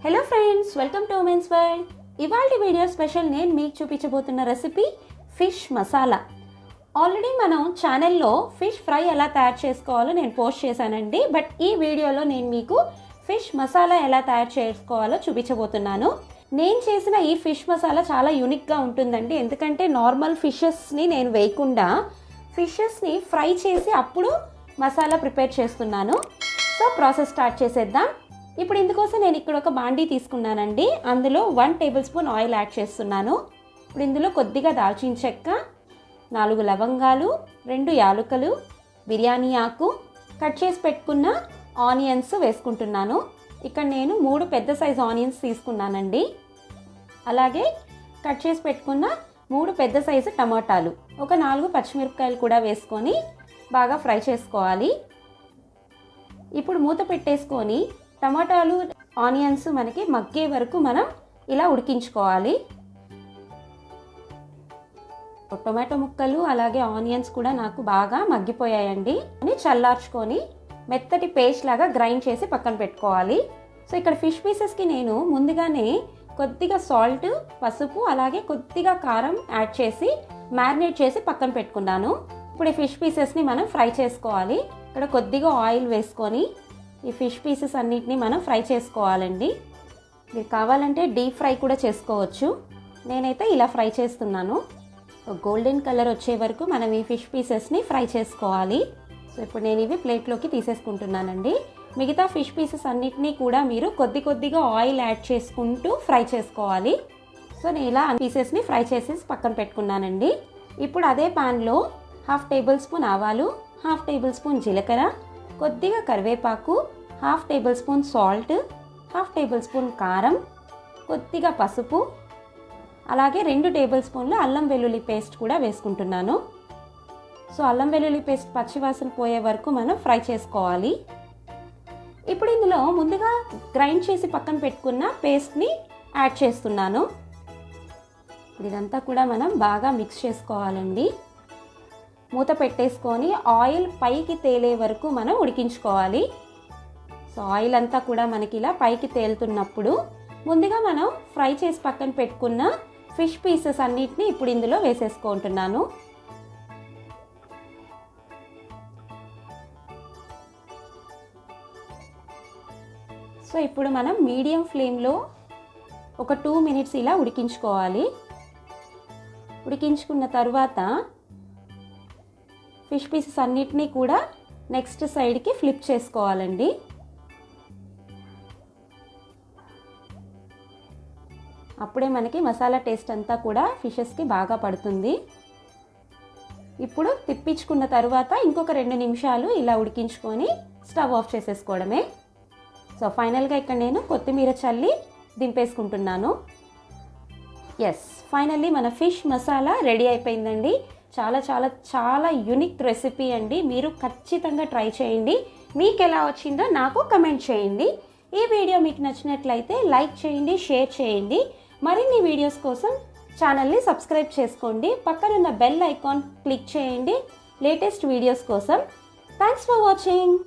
Hello friends, welcome to women's world. ఇవాల్టి video special నేను మీకు చూపించబోతున్న రెసిపీ ఫిష్ మసాలా. ఆల్రెడీ మనం ఛానల్లో ఫిష్ ఫ్రై ఎలా తయారు చేసుకోవాలో నేను పోస్ట్ చేశానండి. బట్ ఈ వీడియోలో నేను మీకు ఫిష్ మసాలా ఎలా తయారు చేసుకోవాలో చూపించబోతున్నాను. నేను చేసిన ఈ ఫిష్ మసాలా చాలా యూనిక్గా ఉంటుందండి. ఎందుకంటే నార్మల్ ఫిషెస్ని నేను వేయకుండా ఫిషెస్ని ఫ్రై చేసి అప్పుడు మసాలా ప్రిపేర్ చేస్తున్నాను. సో ప్రాసెస్ స్టార్ట్ చేసేద్దాం. ఇప్పుడు ఇందుకోసం నేను ఇక్కడ ఒక బాండీ తీసుకున్నానండి. అందులో 1 టేబుల్ స్పూన్ ఆయిల్ యాడ్ చేస్తున్నాను. ఇప్పుడు ఇందులో కొద్దిగా దాల్చిన చెక్క, 4 లవంగాలు, 2 యాలకులు, బిర్యానీ ఆకు, కట్ చేసి పెట్టుకున్న ఆనియన్స్ వేసుకుంటున్నాను. ఇక్కడ నేను 3 పెద్ద సైజ్ ఆనియన్స్ తీసుకున్నానండి. అలాగే కట్ చేసి పెట్టుకున్న 3 పెద్ద సైజు టమాటాలు, ఒక 4 పచ్చిమిరపకాయలు కూడా వేసుకొని బాగా ఫ్రై చేసుకోవాలి. ఇప్పుడు మూత పెట్టేసుకొని టమాటాలు ఆనియన్స్ మనకి మగ్గే వరకు మనం ఇలా ఉడికించుకోవాలి. టొమాటో ముక్కలు అలాగే ఆనియన్స్ కూడా నాకు బాగా మగ్గిపోయాయండి. అని చల్లార్చుకొని మెత్తటి పేస్ట్ లాగా గ్రైండ్ చేసి పక్కన పెట్టుకోవాలి. సో ఇక్కడ ఫిష్ పీసెస్కి నేను ముందుగానే కొద్దిగా సాల్ట్, పసుపు అలాగే కొద్దిగా కారం యాడ్ చేసి మ్యారినేట్ చేసి పక్కన పెట్టుకున్నాను. ఇప్పుడు ఈ ఫిష్ పీసెస్ని మనం ఫ్రై చేసుకోవాలి. ఇక్కడ కొద్దిగా ఆయిల్ వేసుకొని ఈ ఫిష్ పీసెస్ అన్నిటిని మనం ఫ్రై చేసుకోవాలండి. మీరు కావాలంటే డీప్ ఫ్రై కూడా చేసుకోవచ్చు. నేనైతే ఇలా ఫ్రై చేస్తున్నాను. గోల్డెన్ కలర్ వచ్చే వరకు మనం ఈ ఫిష్ పీసెస్ని ఫ్రై చేసుకోవాలి. సో ఇప్పుడు నేను ఇవి ప్లేట్లోకి తీసేసుకుంటున్నానండి. మిగతా ఫిష్ పీసెస్ అన్నిటినీ కూడా మీరు కొద్దిగా ఆయిల్ యాడ్ చేసుకుంటూ ఫ్రై చేసుకోవాలి. సో నేను ఇలా పీసెస్ని ఫ్రై చేసేసి పక్కన పెట్టుకున్నానండి. ఇప్పుడు అదే ప్యాన్లో 1/2 టేబుల్ స్పూన్ ఆవాలు, 1/2 టేబుల్ స్పూన్ జీలకర్ర, కొద్దిగా కరివేపాకు, 1/2 table spoon salt, 1/2 table spoon కారం, కొద్దిగా పసుపు, అలాగే 2 టేబుల్ స్పూన్ల అల్లం వెల్లుల్లి పేస్ట్ కూడా వేసుకుంటున్నాను. సో అల్లం వెల్లుల్లి పేస్ట్ పచ్చివాసన పోయే వరకు మనం ఫ్రై చేసుకోవాలి. ఇప్పుడు ఇందులో ముందుగా గ్రైండ్ చేసి పక్కన పెట్టుకున్న పేస్ట్ని యాడ్ చేస్తున్నాను. ఇదంతా కూడా మనం బాగా మిక్స్ చేసుకోవాలండి. మూత పెట్టేసుకొని ఆయిల్ పైకి తేలే వరకు మనం ఉడికించుకోవాలి. సో ఆయిల్ అంతా కూడా మనకి ఇలా పైకి తేలుతున్నప్పుడు ముందుగా మనం ఫ్రై చేసి పక్కన పెట్టుకున్న ఫిష్ పీసెస్ అన్నిటిని ఇప్పుడు ఇందులో వేసేసుకుంటున్నాను. సో ఇప్పుడు మనం మీడియం ఫ్లేమ్లో ఒక 2 మినిట్స్ ఇలా ఉడికించుకోవాలి. ఉడికించుకున్న తర్వాత ఫిష్ పీసెస్ అన్నిటినీ కూడా నెక్స్ట్ సైడ్కి ఫ్లిప్ చేసుకోవాలండి. అప్పుడే మనకి మసాలా టేస్ట్ అంతా కూడా ఫిషెస్కి బాగా పడుతుంది. ఇప్పుడు తిప్పించుకున్న తర్వాత ఇంకొక 2 నిమిషాలు ఇలా ఉడికించుకొని స్టవ్ ఆఫ్ చేసేసుకోవడమే. సో ఫైనల్గా ఇక్కడ నేను కొత్తిమీర చల్లి దింపేసుకుంటున్నాను. ఎస్, ఫైనల్లీ మన ఫిష్ మసాలా రెడీ అయిపోయిందండి. చాలా చాలా చాలా యూనిక్ రెసిపీ అండి. మీరు ఖచ్చితంగా ట్రై చేయండి. మీకు ఎలా వచ్చిందో నాకు కమెంట్ చేయండి. ఈ వీడియో మీకు నచ్చినట్లయితే లైక్ చేయండి, షేర్ చేయండి. మరిన్ని వీడియోస్ కోసం ఛానల్ని సబ్స్క్రైబ్ చేసుకోండి. పక్కనున్న బెల్ ఐకాన్ క్లిక్ చేయండి లేటెస్ట్ వీడియోస్ కోసం. Thanks for watching.